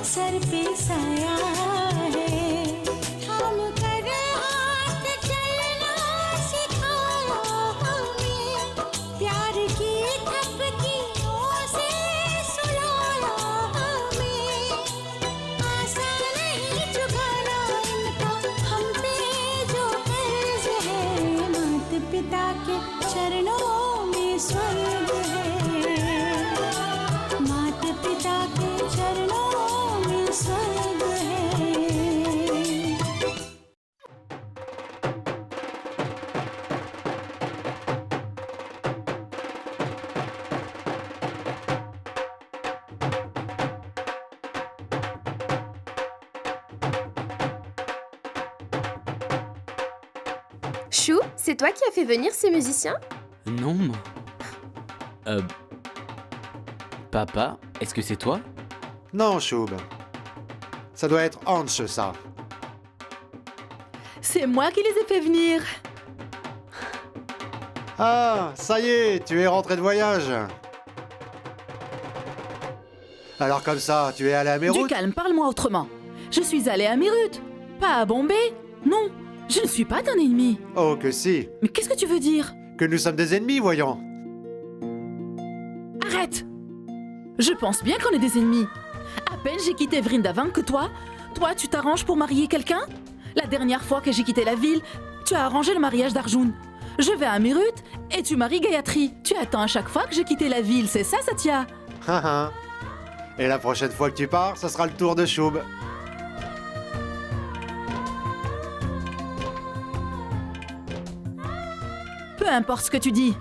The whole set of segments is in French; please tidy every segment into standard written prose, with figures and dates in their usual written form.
सर पे साया है थाम कर हाथ चलना सिखाया हमें प्यार की थपकियों से सुलाया हमें आसान नहीं चुकाना इनका हम पे जो कर्ज है माता पिता के चरणों में स्वर्ग है माता पिता के चरणों में स्वर्ग है Chou, c'est toi qui as fait venir ces musiciens? Non. Papa, est-ce que c'est toi? Non, Choub. Ça doit être Hans, ça. C'est moi qui les ai fait venir. Ah, ça y est, tu es rentré de voyage. Alors comme ça, tu es allé à Du Beyrouth? calme, parle-moi autrement. Je suis allée à Beyrouth, pas à Bombay. Non, je ne suis pas ton ennemi. Oh, que si. Mais qu'est-ce que tu veux dire? Que nous sommes des ennemis, voyons. Arrête! Je pense bien qu'on est des ennemis. À peine j'ai quitté Vrindavan que toi, tu t'arranges pour marier quelqu'un? La dernière fois que j'ai quitté la ville, tu as arrangé le mariage d'Arjun. Je vais à Meerut et tu maries Gayatri. Tu attends à chaque fois que j'ai quitté la ville, c'est ça, Satya? Haha. Et la prochaine fois que tu pars, ce sera le tour de Choub. Peu importe ce que tu dis.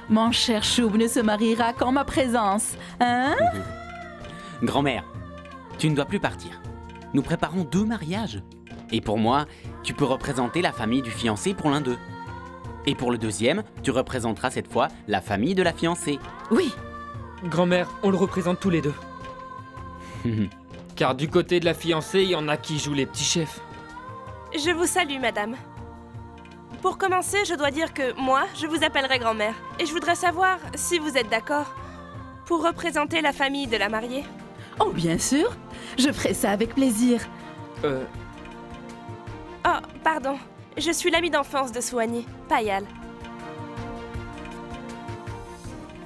Mon cher Choub ne se mariera qu'en ma présence, hein? Grand-mère, tu ne dois plus partir. Nous préparons 2 mariages. Et pour moi, tu peux représenter la famille du fiancé pour l'un d'eux. Et pour le deuxième, tu représenteras cette fois la famille de la fiancée. Oui, Grand-mère, on le représente tous les deux. Car du côté de la fiancée, il y en a qui jouent les petits chefs. Je vous salue, madame. Pour commencer, je dois dire que moi, je vous appellerai grand-mère. Et je voudrais savoir si vous êtes d'accord pour représenter la famille de la mariée. oh bien sûr, je ferai ça avec plaisir. Oh, pardon. Je suis l'amie d'enfance de Souani, Payal.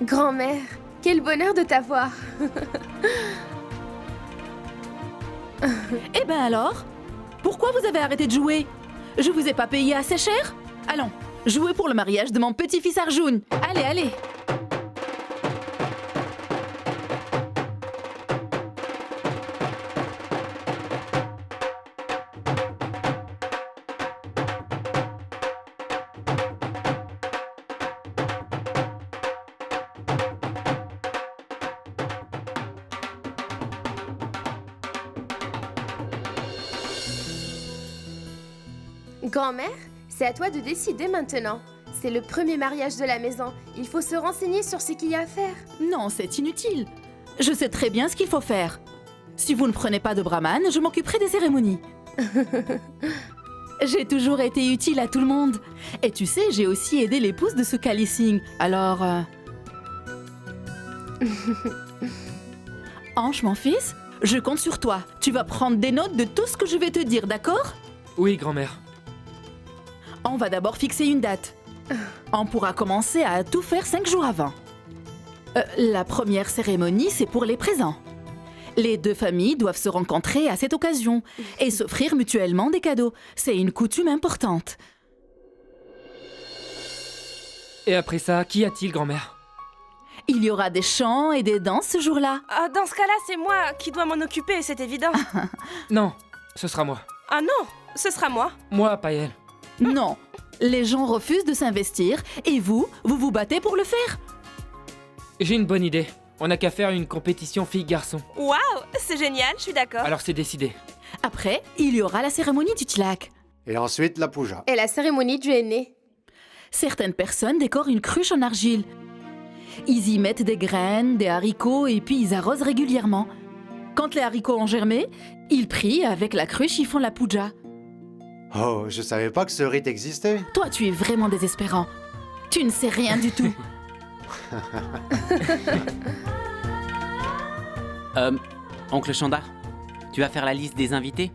Grand-mère, quel bonheur de t'avoir. Eh ben alors? Pourquoi vous avez arrêté de jouer? Je vous ai pas payé assez cher? Allons, jouez pour le mariage de mon petit-fils Arjun. Allez, allez. Grand-mère, c'est à toi de décider maintenant. C'est le premier mariage de la maison. Il faut se renseigner sur ce qu'il y a à faire. Non, c'est inutile. Je sais très bien ce qu'il faut faire. Si vous ne prenez pas de brahman, je m'occuperai des cérémonies. J'ai toujours été utile à tout le monde. Et tu sais, j'ai aussi aidé l'épouse de ce Kali Singh. Alors... Ange, mon fils, je compte sur toi. Tu vas prendre des notes de tout ce que je vais te dire, d'accord? Oui, grand-mère. On va d'abord fixer une date. On pourra commencer à tout faire 5 jours avant. La première cérémonie, c'est pour les présents. Les 2 familles doivent se rencontrer à cette occasion et s'offrir mutuellement des cadeaux. C'est une coutume importante. Et après ça, qu'y a-t-il, grand-mère? Il y aura des chants et des danses ce jour-là. Ah, dans ce cas-là, c'est moi qui dois m'en occuper, c'est évident. Non, ce sera moi. Ah non, ce sera moi. Moi, Payel. Non, les gens refusent de s'investir et vous vous battez pour le faire. J'ai une bonne idée. On n'a qu'à faire une compétition filles-garçons. Waouh, c'est génial, je suis d'accord. Alors c'est décidé. Après, il y aura la cérémonie du tilak. Et ensuite, la puja. Et la cérémonie du henné. Certaines personnes décorent une cruche en argile. Ils y mettent des graines, des haricots et puis ils arrosent régulièrement. Quand les haricots ont germé, ils prient, avec la cruche, ils font la puja. Oh, je savais pas que ce rite existait. Toi, tu es vraiment désespérant. Tu ne sais rien du tout. Oncle Chandar, Tu vas faire la liste des invités?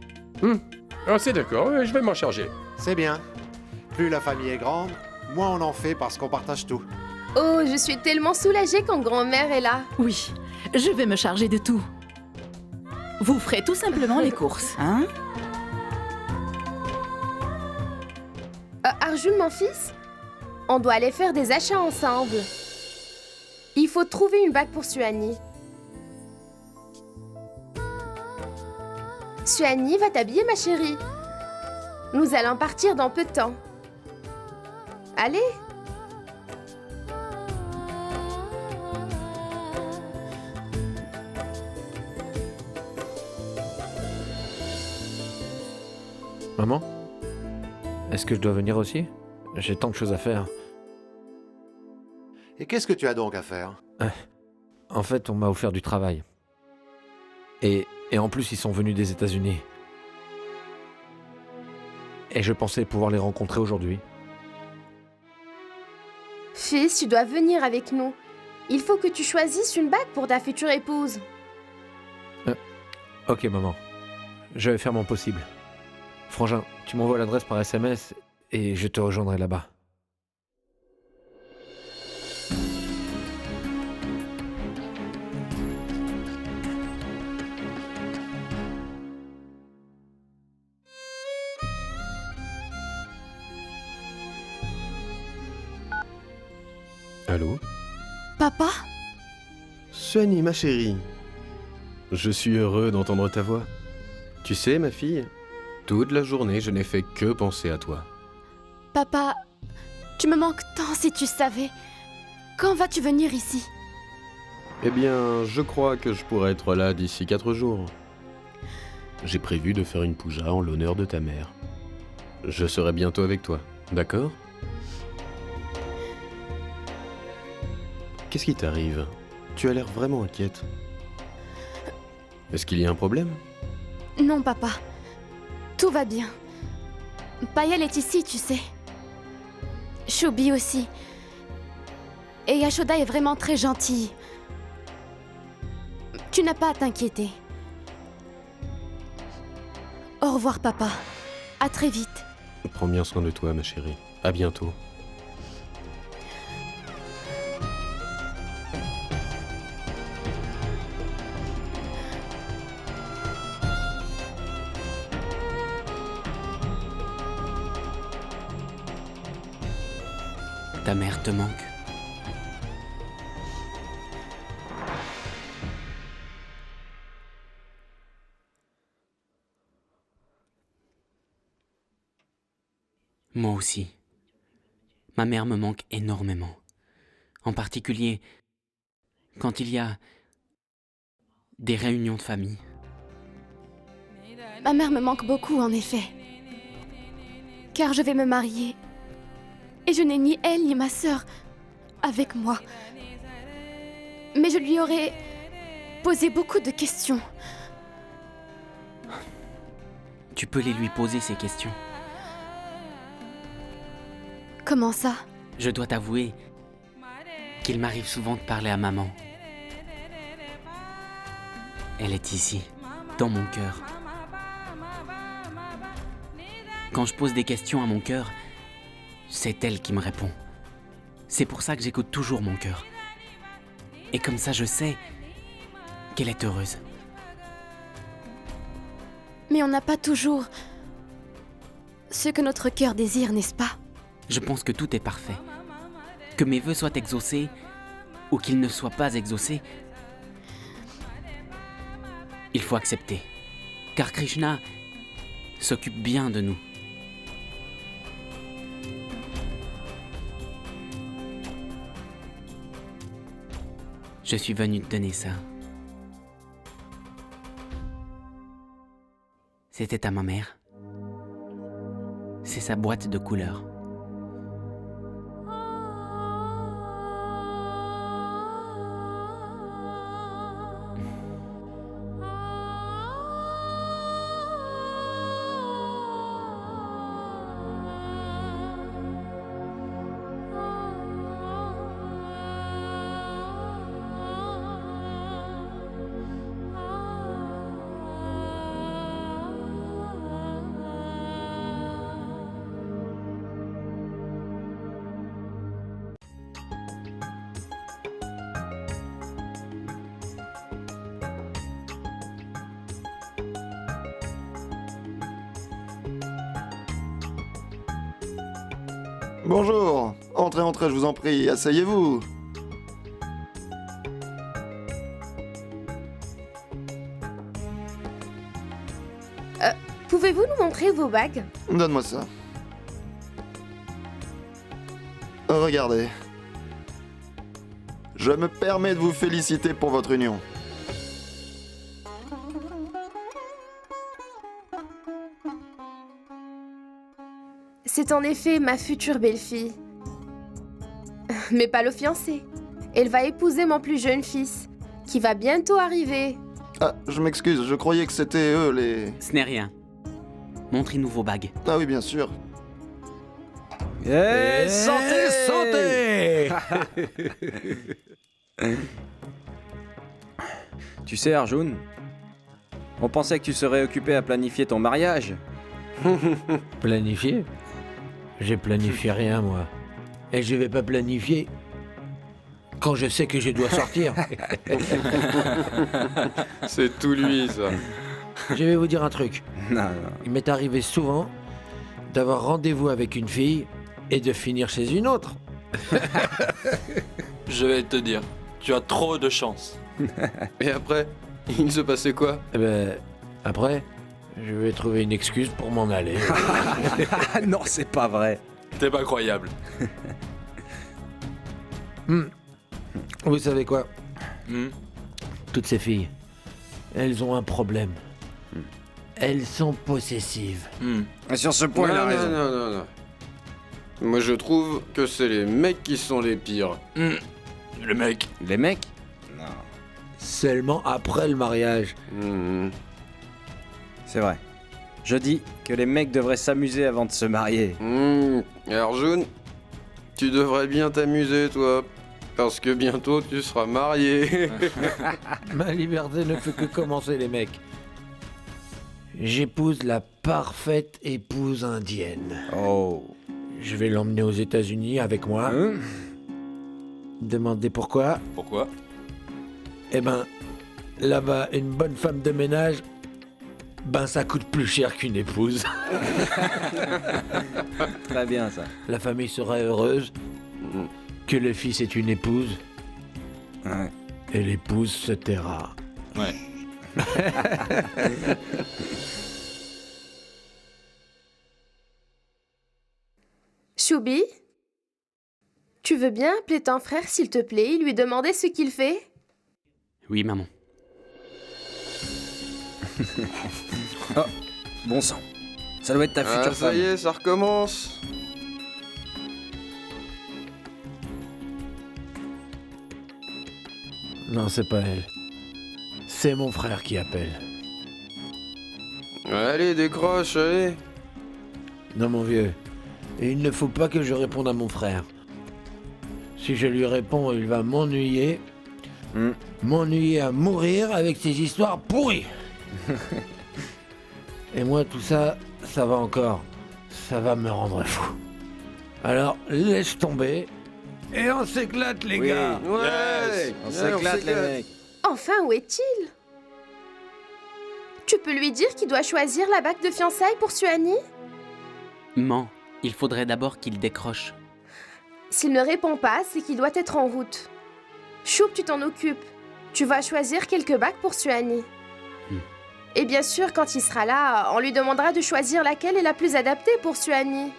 Ah, c'est d'accord, je vais m'en charger. C'est bien. Plus la famille est grande, moins on en fait parce qu'on partage tout. Oh, je suis tellement soulagée quand grand-mère est là. Oui, je vais me charger de tout. Vous ferez tout simplement les courses, hein? Arjun, mon fils, on doit aller faire des achats ensemble. Il faut trouver une bague pour Suhani. Suhani va t'habiller, ma chérie. Nous allons partir dans peu de temps. Allez. Maman? Est-ce que je dois venir aussi? J'ai tant de choses à faire. Et qu'est-ce que tu as donc à faire? En fait, on m'a offert du travail. Et en plus, ils sont venus des États-Unis. Et je pensais pouvoir les rencontrer aujourd'hui. Fils, tu dois venir avec nous. Il faut que tu choisisses une bague pour ta future épouse. Ok, maman. Je vais faire mon possible. Frangin, tu m'envoies l'adresse par SMS et je te rejoindrai là-bas. Allô? Papa? Suhani, ma chérie. Je suis heureux d'entendre ta voix. Tu sais, ma fille, toute la journée, je n'ai fait que penser à toi. Papa, tu me manques tant si tu savais. Quand vas-tu venir ici? Eh bien, je crois que je pourrais être là d'ici 4 jours. J'ai prévu de faire une puja en l'honneur de ta mère. Je serai bientôt avec toi, d'accord? Qu'est-ce qui t'arrive? Tu as l'air vraiment inquiète. Est-ce qu'il y a un problème? Non, papa. Tout va bien. Payel est ici, tu sais. Shubi aussi. Et Yashoda est vraiment très gentille. Tu n'as pas à t'inquiéter. Au revoir, papa. À très vite. Prends bien soin de toi, ma chérie. À bientôt. Ta mère te manque. Moi aussi. Ma mère me manque énormément. En particulier, quand il y a des réunions de famille. Ma mère me manque beaucoup, en effet. Car je vais me marier. Et je n'ai ni elle ni ma sœur avec moi. Mais je lui aurais posé beaucoup de questions. Tu peux les lui poser ces questions. Comment ça? Je dois t'avouer qu'il m'arrive souvent de parler à maman. Elle est ici, dans mon cœur. Quand je pose des questions à mon cœur, c'est elle qui me répond. C'est pour ça que j'écoute toujours mon cœur. Et comme ça, je sais qu'elle est heureuse. Mais on n'a pas toujours ce que notre cœur désire, n'est-ce pas? Je pense que tout est parfait. Que mes vœux soient exaucés ou qu'ils ne soient pas exaucés, il faut accepter. Car Krishna s'occupe bien de nous. Je suis venu te donner ça. C'était à ma mère. C'est sa boîte de couleurs. Bonjour. Entrez, entrez, je vous en prie. Asseyez-vous. Pouvez-vous nous montrer vos bagues? Donne-moi ça. Regardez. Je me permets de vous féliciter pour votre union. C'est en effet ma future belle-fille. Mais pas le fiancé. Elle va épouser mon plus jeune fils, qui va bientôt arriver. Ah, je m'excuse, je croyais que c'était eux les... Ce n'est rien. Montrez-nous vos bagues. Ah oui, bien sûr. Et santé, Tu sais, Arjun, on pensait que tu serais occupé à planifier ton mariage. Planifier? J'ai planifié rien, moi. Et je vais pas planifier quand je sais que je dois sortir. C'est tout lui, ça. Je vais vous dire un truc. Non, non. Il m'est arrivé souvent d'avoir rendez-vous avec une fille et de finir chez une autre. Je vais te dire, tu as trop de chance. Et après, il se passait quoi? Eh ben, après, je vais trouver une excuse pour m'en aller. Non, c'est pas vrai. T'es pas croyable. Vous savez quoi? Hmm. Toutes ces filles, elles ont un problème. Elles sont possessives. Et sur ce point, il a raison. Non. Moi, je trouve que c'est les mecs qui sont les pires. Le mec. Les mecs? Non. Seulement après le mariage. C'est vrai. Je dis que les mecs devraient s'amuser avant de se marier. Arjun, tu devrais bien t'amuser, toi. Parce que bientôt, tu seras marié. Ma liberté ne peut que commencer, les mecs. J'épouse la parfaite épouse indienne. Oh. Je vais l'emmener aux États-Unis avec moi. Demandez pourquoi. Pourquoi? Eh ben, là-bas, une bonne femme de ménage, ben ça coûte plus cher qu'une épouse. Très bien, ça. La famille sera heureuse que le fils ait une épouse. Ouais. Et l'épouse se taira. Ouais. Choubi, tu veux bien appeler ton frère, s'il te plaît, et lui demander ce qu'il fait? Oui, maman. Oh, bon sang. Ça doit être ta future Ça femme. y est, ça recommence. Non, c'est pas elle. C'est mon frère qui appelle. Allez, décroche, allez. Non, mon vieux. Et il ne faut pas que je réponde à mon frère. Si je lui réponds, il va m'ennuyer. M'ennuyer à mourir avec ses histoires pourries. Et moi, tout ça, ça va encore. Ça va me rendre fou. Alors, laisse tomber. Et on s'éclate, les gars. Ouais, On s'éclate, les mecs. Enfin, où est-il? Tu peux lui dire qu'il doit choisir la bague de fiançailles pour Suani? Maman, il faudrait d'abord qu'il décroche. S'il ne répond pas, c'est qu'il doit être en route. Choup, tu t'en occupes. Tu vas choisir quelques bagues pour Suani. Et bien sûr, quand il sera là, on lui demandera de choisir laquelle est la plus adaptée pour Suani.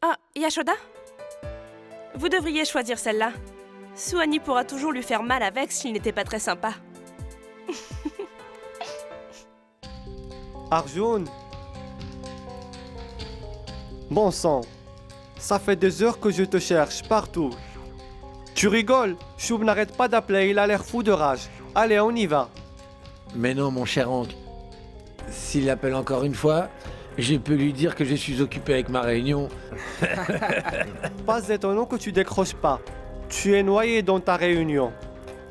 Ah, Yashoda? Vous devriez choisir celle-là. Suani pourra toujours lui faire mal avec s'il n'était pas très sympa. Arjun. Bon sang. Ça fait des heures que je te cherche partout. Tu rigoles? Choub n'arrête pas d'appeler, il a l'air fou de rage. Allez, on y va. Mais non, mon cher oncle. S'il appelle encore une fois, je peux lui dire que je suis occupé avec ma réunion. Pas étonnant que tu décroches pas. Tu es noyé dans ta réunion.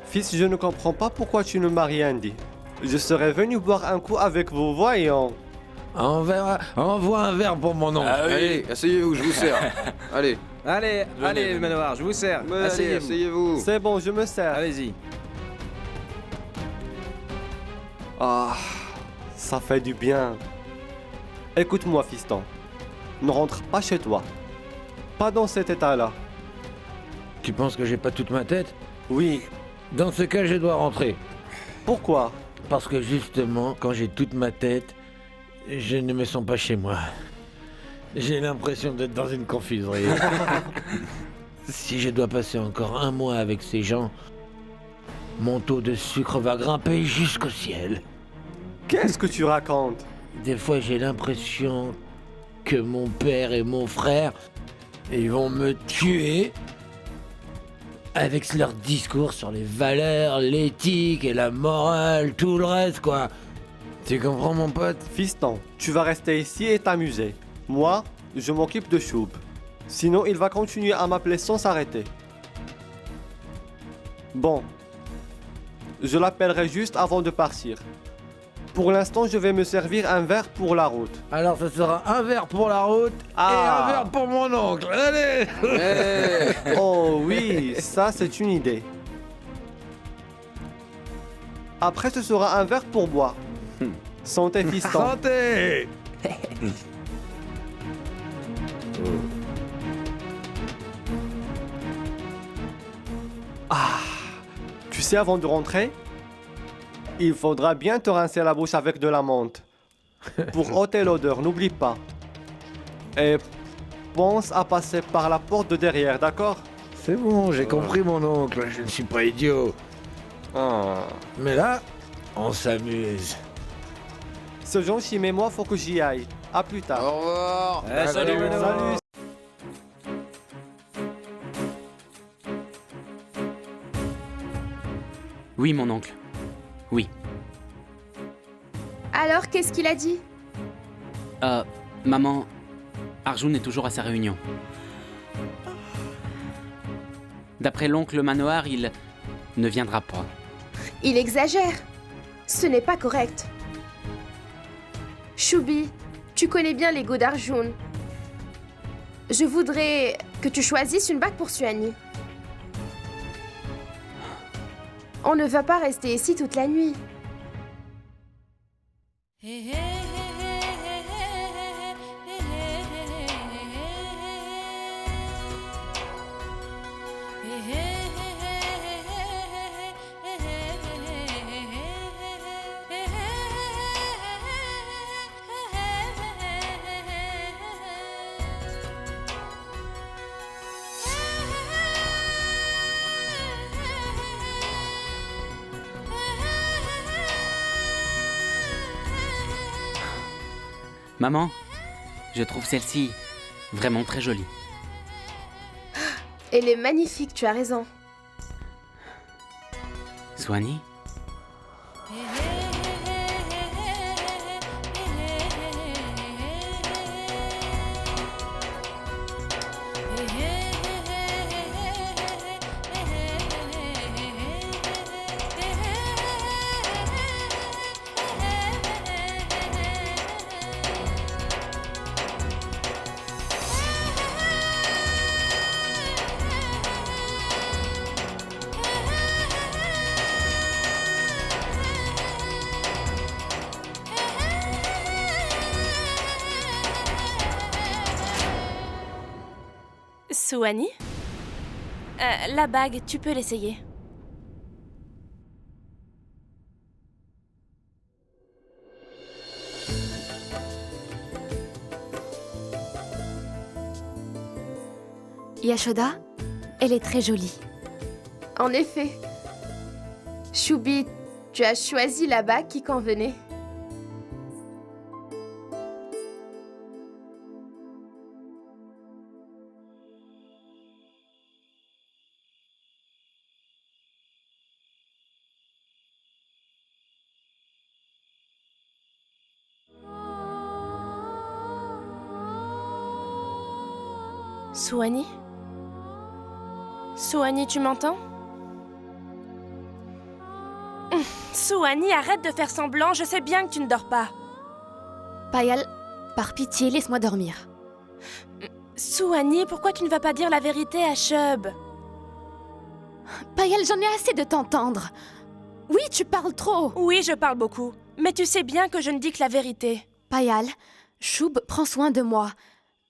Fils, je ne comprends pas pourquoi tu ne m'as rien dit. Je serais venu boire un coup avec vous, voyons. Envoie un verre pour mon oncle. Allez, asseyez-vous, je vous sers. Allez. Allez, Manoir, je vous sers. Allez, asseyez-vous. C'est bon, je me sers. Allez-y. Ah, ça fait du bien. Écoute-moi, fiston. Ne rentre pas chez toi. Pas dans cet état-là. Tu penses que j'ai pas toute ma tête? Oui. Dans ce cas, je dois rentrer. Pourquoi? Parce que justement, quand j'ai toute ma tête, je ne me sens pas chez moi. J'ai l'impression d'être dans une confiserie. Si je dois passer encore un mois avec ces gens, mon taux de sucre va grimper jusqu'au ciel. Qu'est-ce que tu racontes? Des fois, j'ai l'impression que mon père et mon frère, ils vont me tuer avec leurs discours sur les valeurs, l'éthique et la morale, tout le reste, quoi. Tu comprends, mon pote? Fiston, tu vas rester ici et t'amuser. Moi, je m'occupe de Choub. Sinon, il va continuer à m'appeler sans s'arrêter. Bon. Je l'appellerai juste avant de partir. Pour l'instant, je vais me servir un verre pour la route. Alors, ce sera un verre pour la route et un verre pour mon oncle. Allez! Oh oui, ça c'est une idée. Après, ce sera un verre pour boire. Santé, fiston. Santé! Ah, tu sais, avant de rentrer, il faudra bien te rincer la bouche avec de la menthe. Pour ôter l'odeur, n'oublie pas. Et pense à passer par la porte de derrière, d'accord? C'est bon, j'ai compris, mon oncle. Je ne suis pas idiot. Mais là, on s'amuse. Ce gentil, mais moi, faut que j'y aille. À plus tard. Au revoir. Salut. Oui, mon oncle. Oui. Alors, qu'est-ce qu'il a dit? Maman, Arjun est toujours à sa réunion. D'après l'oncle Manohar, il ne viendra pas. Il exagère. Ce n'est pas correct. Choubi, tu connais bien l'ego d'Arjun. Je voudrais que tu choisisses une bague pour Suhani. On ne va pas rester ici toute la nuit. Maman, je trouve celle-ci vraiment très jolie. Elle est magnifique, tu as raison. Suhani? Suhani? La bague, tu peux l'essayer. Yashoda, elle est très jolie. En effet. Choubi, tu as choisi la bague qui convenait. Suhani? Suhani, tu m'entends? Suhani, arrête de faire semblant, je sais bien que tu ne dors pas. Payal, par pitié, laisse-moi dormir. Suhani, pourquoi tu ne vas pas dire la vérité à Shub? Payal, j'en ai assez de t'entendre. Oui, tu parles trop. Oui, je parle beaucoup. Mais tu sais bien que je ne dis que la vérité. Payal, Choub prend soin de moi.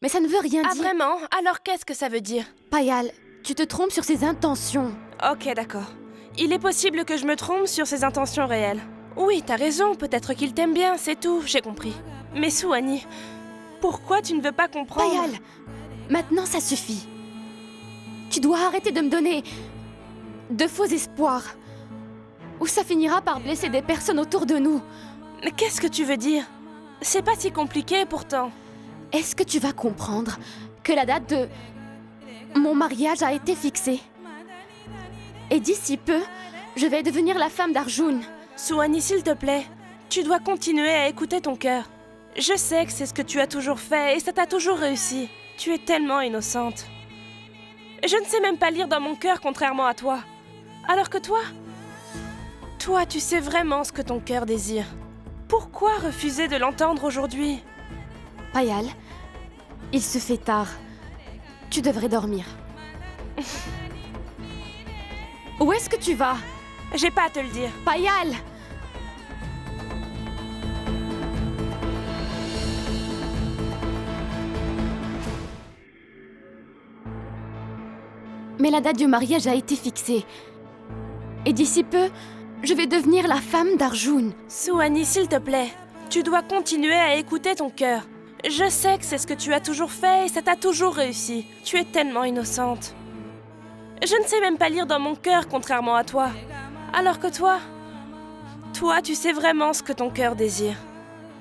Mais ça ne veut rien Ah dire. vraiment? Alors qu'est-ce que ça veut dire? Payal, tu te trompes sur ses intentions. Ok, d'accord. Il est possible que je me trompe sur ses intentions réelles. Oui, t'as raison, peut-être qu'il t'aime bien, c'est tout, j'ai compris. Mais Souani, pourquoi tu ne veux pas comprendre? Payal, maintenant ça suffit. Tu dois arrêter de me donner de faux espoirs. Ou ça finira par blesser des personnes autour de nous. Mais qu'est-ce que tu veux dire? C'est pas si compliqué pourtant. Est-ce que tu vas comprendre que la date de mon mariage a été fixée? Et d'ici peu, je vais devenir la femme d'Arjun. Souani, s'il te plaît, tu dois continuer à écouter ton cœur. Je sais que c'est ce que tu as toujours fait et ça t'a toujours réussi. Tu es tellement innocente. Je ne sais même pas lire dans mon cœur contrairement à toi. Alors que toi, tu sais vraiment ce que ton cœur désire. Pourquoi refuser de l'entendre aujourd'hui? Payal, il se fait tard. Tu devrais dormir. Où est-ce que tu vas? J'ai pas à te le dire. Payal! Mais la date du mariage a été fixée. Et d'ici peu, je vais devenir la femme d'Arjun. Souani, s'il te plaît, tu dois continuer à écouter ton cœur. Je sais que c'est ce que tu as toujours fait et ça t'a toujours réussi. Tu es tellement innocente. Je ne sais même pas lire dans mon cœur contrairement à toi. Alors que toi, tu sais vraiment ce que ton cœur désire.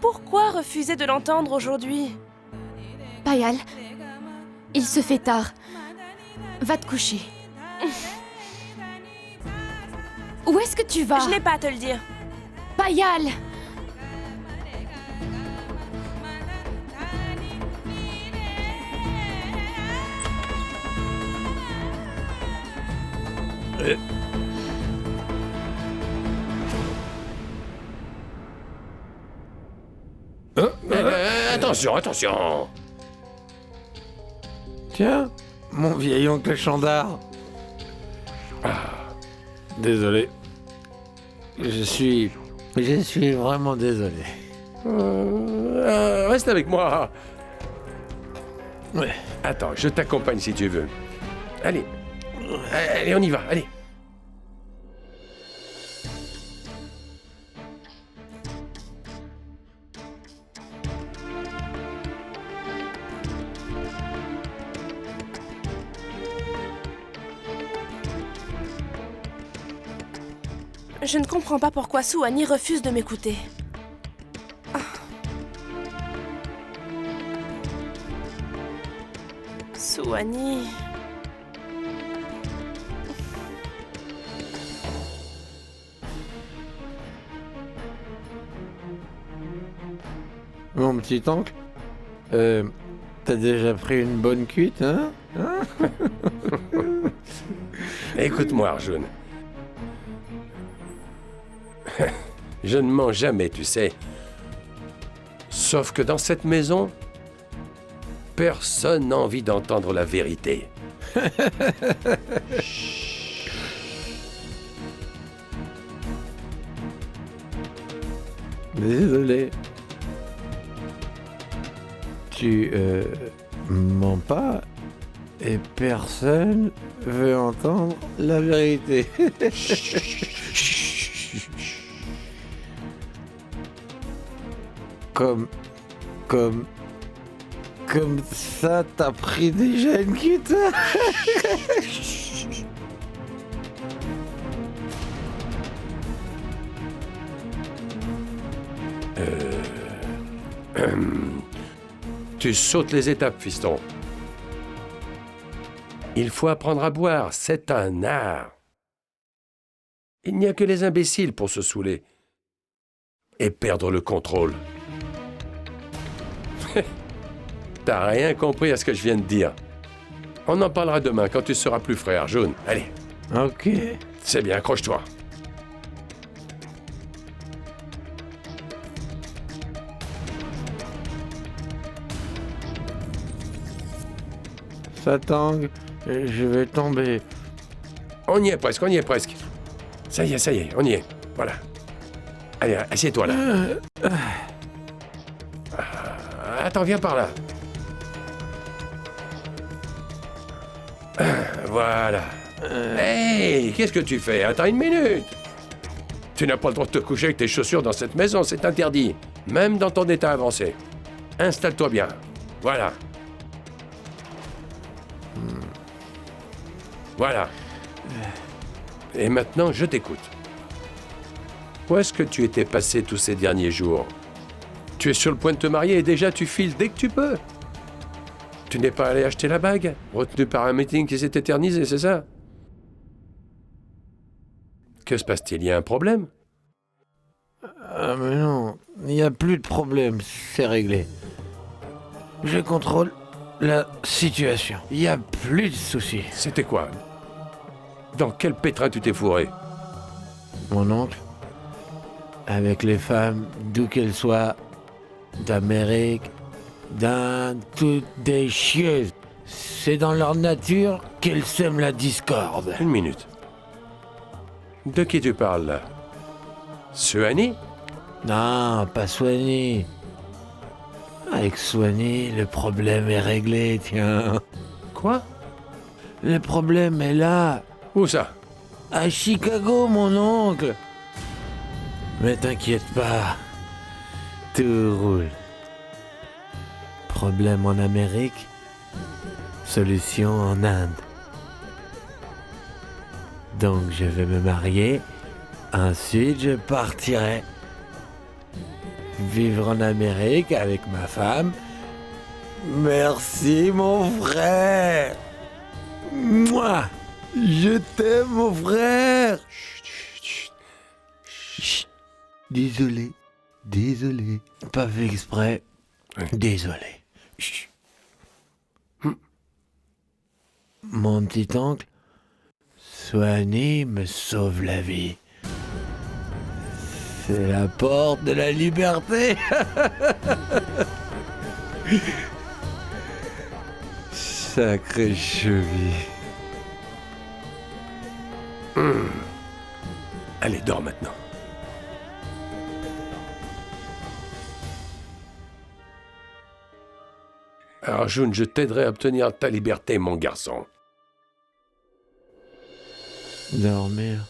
Pourquoi refuser de l'entendre aujourd'hui? Payal, il se fait tard. Va te coucher. Où est-ce que tu vas? Je n'ai pas à te le dire. Payal! Attention, attention. Tiens, mon vieil oncle Chandar. Désolé. Je suis vraiment désolé. Reste avec moi. Ouais. Attends, je t'accompagne si tu veux. Allez. Allez, on y va, allez. Je ne comprends pas pourquoi Souani refuse de m'écouter. Souani... Mon petit oncle, t'as déjà pris une bonne cuite, hein? Écoute-moi, Arjun. Je ne mens jamais, tu sais. Sauf que dans cette maison, personne n'a envie d'entendre la vérité. Désolé. Tu mens pas et personne veut entendre la vérité. Comme ça, t'as pris déjà une cuite. Tu sautes les étapes, fiston. Il faut apprendre à boire, c'est un art. Il n'y a que les imbéciles pour se saouler et perdre le contrôle. T'as rien compris à ce que je viens de dire. On en parlera demain quand tu seras plus frais, Arjun. Allez. Ok. C'est bien, accroche-toi. Ça tangue, je vais tomber. On y est presque, on y est presque. Ça y est, on y est. Voilà. Allez, assieds-toi là. Attends, viens par là. Voilà. Hey, qu'est-ce que tu fais? Attends une minute. Tu n'as pas le droit de te coucher avec tes chaussures dans cette maison, c'est interdit. Même dans ton état avancé. Installe-toi bien. Voilà. Voilà. Et maintenant, je t'écoute. Où est-ce que tu étais passé tous ces derniers jours? Tu es sur le point de te marier et déjà tu files dès que tu peux. Tu n'es pas allé acheter la bague, retenu par un meeting qui s'est éternisé, c'est ça? Que se passe-t-il? Il y a un problème? Ah mais non, il n'y a plus de problème, c'est réglé. Je contrôle la situation. Il n'y a plus de soucis. C'était quoi? Dans quel pétrin tu t'es fourré? Mon oncle, avec les femmes, d'où qu'elles soient, d'Amérique, d'Inde, toutes des chieuses. C'est dans leur nature qu'elles sèment la discorde. Une minute. De qui tu parles là? Suani? Non, pas Soigny. Avec Soigny, le problème est réglé, tiens. Quoi? Le problème est là. Où ça? À Chicago, mon oncle. Mais t'inquiète pas, tout roule. Problème en Amérique, solution en Inde. Donc je vais me marier, ensuite je partirai. Vivre en Amérique avec ma femme. Merci mon frère. Moi, je t'aime mon frère. Chut. Désolé, désolé. Pas fait exprès. Désolé. Chut. Mon petit oncle, Soigny me sauve la vie. C'est la porte de la liberté. Sacré cheville. Allez, dors maintenant. Arjun, je t'aiderai à obtenir ta liberté, mon garçon. Dormir.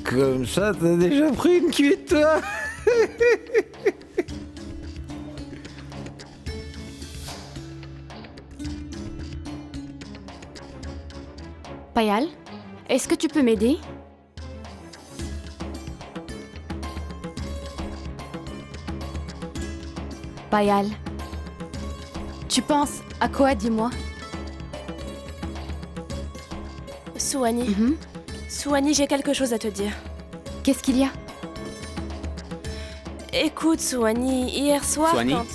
Comme ça, t'as déjà pris une cuite, toi. Payal, est-ce que tu peux m'aider? Payal, tu penses à quoi, dis-moi? Soigny. Soigny, j'ai quelque chose à te dire. Qu'est-ce qu'il y a? Écoute, Soigny, hier soir Soigny quand...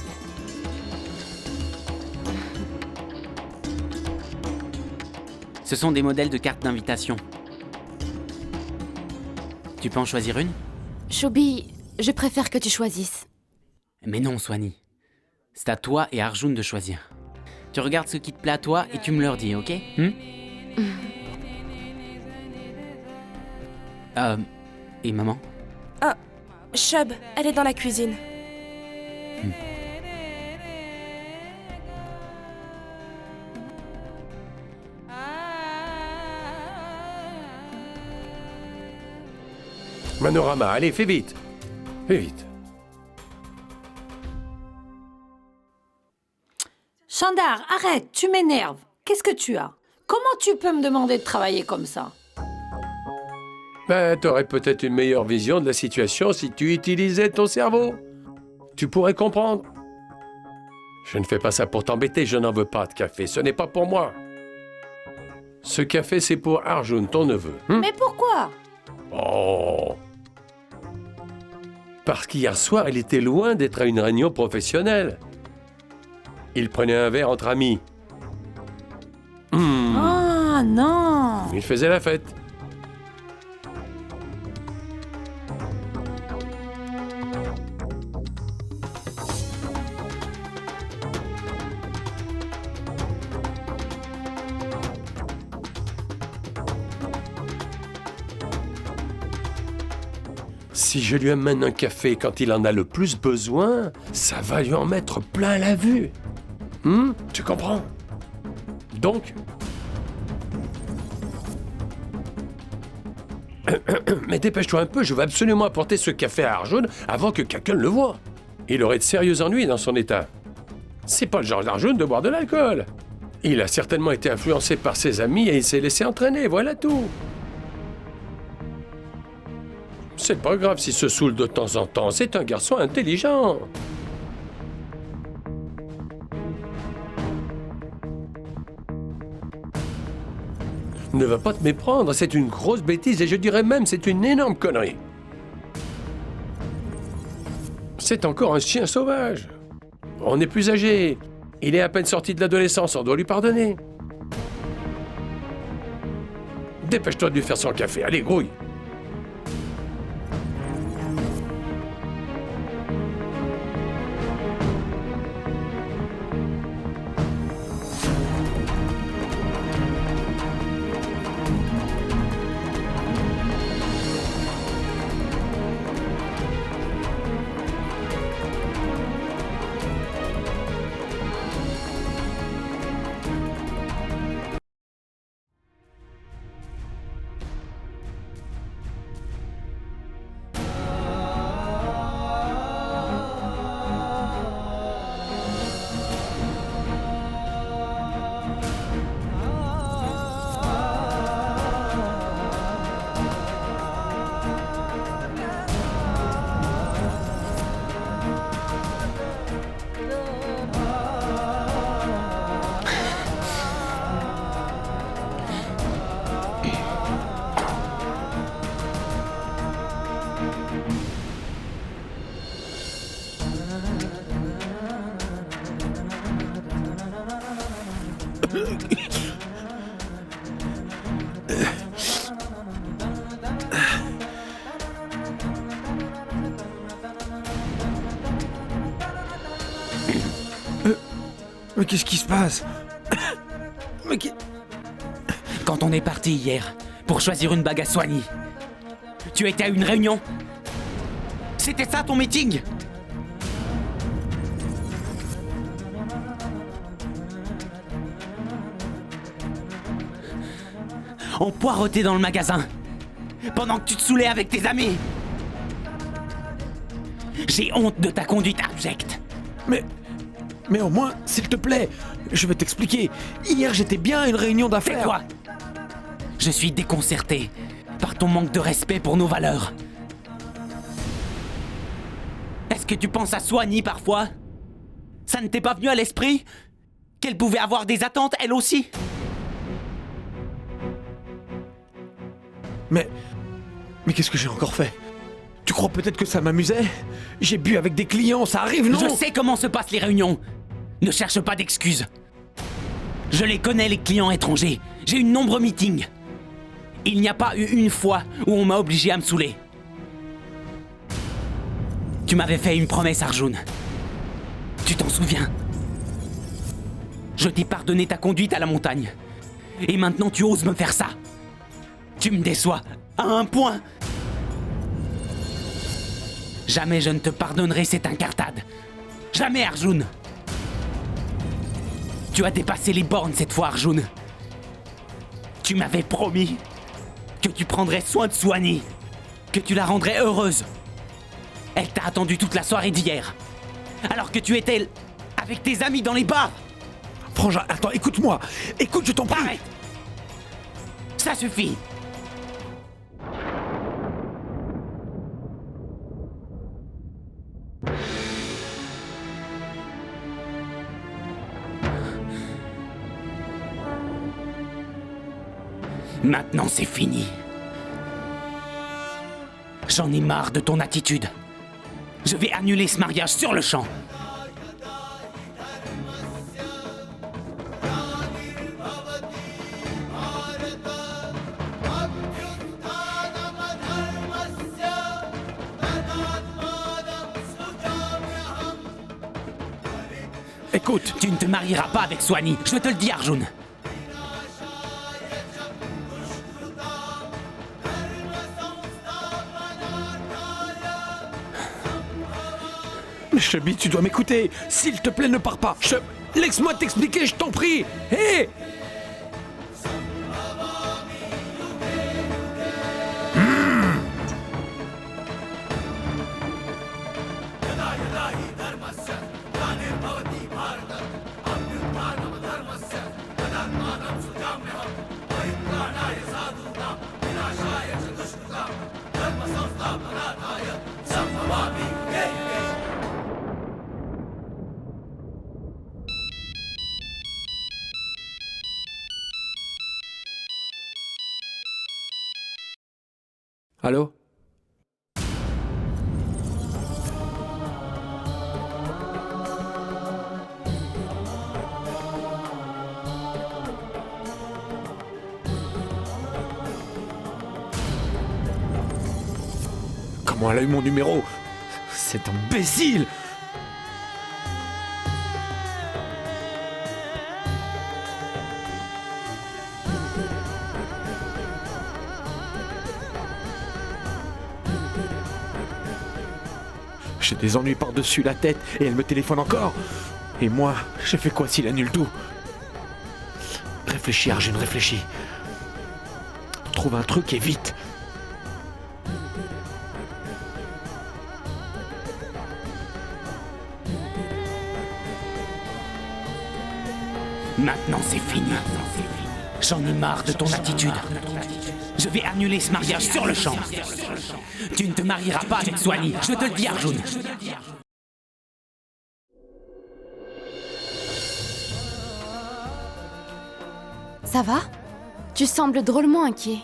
Ce sont des modèles de cartes d'invitation. Tu peux en choisir une? Choubi, je préfère que tu choisisses. Mais non, Soigny. C'est à toi et Arjun de choisir. Tu regardes ce qui te plaît à toi et tu me le dis, ok? Et maman? Ah, Shub, elle est dans la cuisine. Manorama, allez, fais vite. Fais vite. Chandar, arrête, tu m'énerves. Qu'est-ce que tu as? Comment tu peux me demander de travailler comme ça? Ben, t'aurais peut-être une meilleure vision de la situation si tu utilisais ton cerveau. Tu pourrais comprendre. Je ne fais pas ça pour t'embêter, je n'en veux pas de café, ce n'est pas pour moi. Ce café, c'est pour Arjun, ton neveu. Mais pourquoi? Oh. Parce qu'hier soir, il était loin d'être à une réunion professionnelle. Il prenait un verre entre amis. Ah non! Il faisait la fête. Si je lui amène un café quand il en a le plus besoin, ça va lui en mettre plein la vue. Tu comprends? Donc... Mais dépêche-toi un peu, je veux absolument apporter ce café à Arjun avant que quelqu'un le voie. Il aurait de sérieux ennuis dans son état. C'est pas le genre d'Arjun de boire de l'alcool. Il a certainement été influencé par ses amis et il s'est laissé entraîner, voilà tout. C'est pas grave s'il se saoule de temps en temps, c'est un garçon intelligent. Ne va pas te méprendre, c'est une grosse bêtise et je dirais même c'est une énorme connerie. C'est encore un chien sauvage. On est plus âgé. Il est à peine sorti de l'adolescence, on doit lui pardonner. Dépêche-toi de lui faire son café, allez, grouille. Mais qu'est-ce qui se passe? Quand on est parti hier pour choisir une bague à Swanee, tu étais à une réunion? C'était ça ton meeting? On poireautait dans le magasin pendant que tu te saoulais avec tes amis. J'ai honte de ta conduite abjecte. Mais au moins, s'il te plaît, je vais t'expliquer. Hier, j'étais bien à une réunion d'affaires. C'est quoi? Je suis déconcerté par ton manque de respect pour nos valeurs. Est-ce que tu penses à Swanee parfois? Ça ne t'est pas venu à l'esprit qu'elle pouvait avoir des attentes elle aussi? Mais qu'est-ce que j'ai encore fait? Tu crois peut-être que ça m'amusait? J'ai bu avec des clients, ça arrive, non? Je sais comment se passent les réunions. Ne cherche pas d'excuses. Je les connais, les clients étrangers. J'ai eu de nombreux meetings. Il n'y a pas eu une fois où on m'a obligé à me saouler. Tu m'avais fait une promesse, Arjun. Tu t'en souviens? Je t'ai pardonné ta conduite à la montagne. Et maintenant tu oses me faire ça. Tu me déçois à un point. Jamais je ne te pardonnerai cette incartade. Jamais, Arjun. Tu as dépassé les bornes cette fois, Arjun. Tu m'avais promis que tu prendrais soin de Swanee. que tu la rendrais heureuse. Elle t'a attendu toute la soirée d'hier, alors que tu étais avec tes amis dans les bars. Frangin, attends, écoute-moi. Écoute, je t'en prie. Arrête. Ça suffit. Maintenant, c'est fini. J'en ai marre de ton attitude. Je vais annuler ce mariage sur le champ. Écoute, tu ne te marieras pas avec Swanee, je te le dis, Arjun. Chubby, tu dois m'écouter. S'il te plaît, ne pars pas. Laisse-moi t'expliquer, je t'en prie. Hé Allô? Comment elle a eu mon numéro? Cet imbécile! J'ai des ennuis par-dessus la tête et elle me téléphone encore. Et moi, je fais quoi s'il annule tout? Réfléchis, Arjun, réfléchis. Trouve un truc et vite. Maintenant, c'est fini. J'en ai marre de ton attitude. Je vais annuler ce mariage sur le champ. Tu ne te marieras pas avec Swanee, je te le dis, Arjun. Ça va? Tu sembles drôlement inquiet.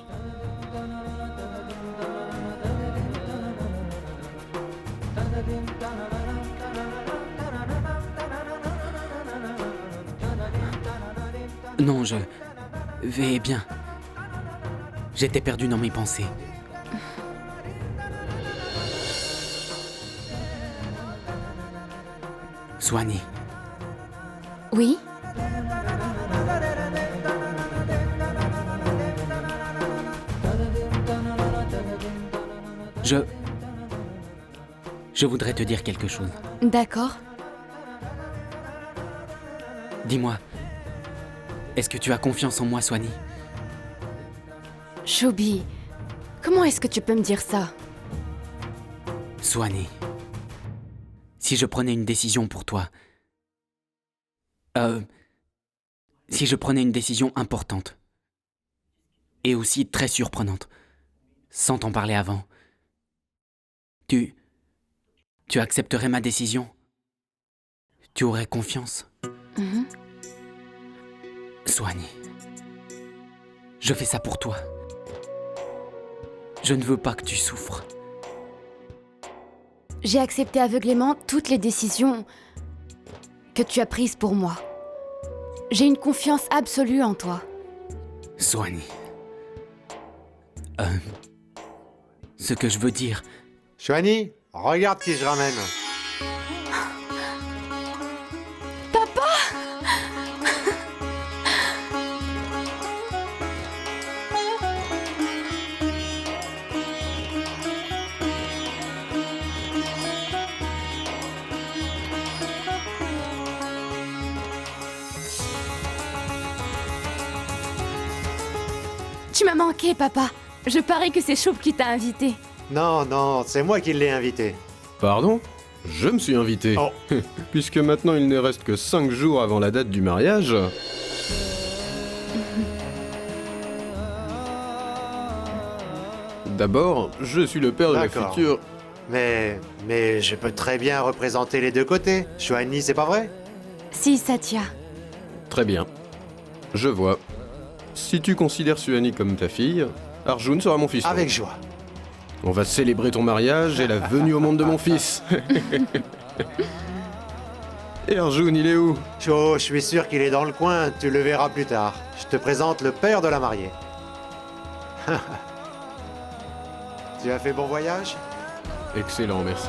Non, je vais bien. J'étais perdu dans mes pensées. Swanee. Oui? Je voudrais te dire quelque chose. D'accord. Dis-moi, est-ce que tu as confiance en moi, Swanee? Chubby, comment est-ce que tu peux me dire ça? Swanee, si je prenais une décision pour toi... si je prenais une décision importante, et aussi très surprenante, sans t'en parler avant, tu accepterais ma décision? Tu aurais confiance? Swanee, je fais ça pour toi. Je ne veux pas que tu souffres. J'ai accepté aveuglément toutes les décisions que tu as prises pour moi. J'ai une confiance absolue en toi. Swanee. Ce que je veux dire... Swanee, regarde qui je ramène. Papa! Tu m'as manqué, papa. Je parie que c'est Choub qui t'a invité. Non, non, c'est moi qui l'ai invité. Pardon? Je me suis invité. Oh. Puisque maintenant il ne reste que 5 jours avant la date du mariage. D'abord, je suis le père de la D'accord. future. Mais je peux très bien représenter les deux côtés. Shuani, c'est pas vrai? Si, Satya. Très bien. Je vois. Si tu considères Suhani comme ta fille, Arjun sera mon fils. Avec joie. On va célébrer ton mariage et la venue au monde de mon fils. Et Arjun, il est où? Oh, je suis sûr qu'il est dans le coin, tu le verras plus tard. Je te présente le père de la mariée. Tu as fait bon voyage? Excellent, merci.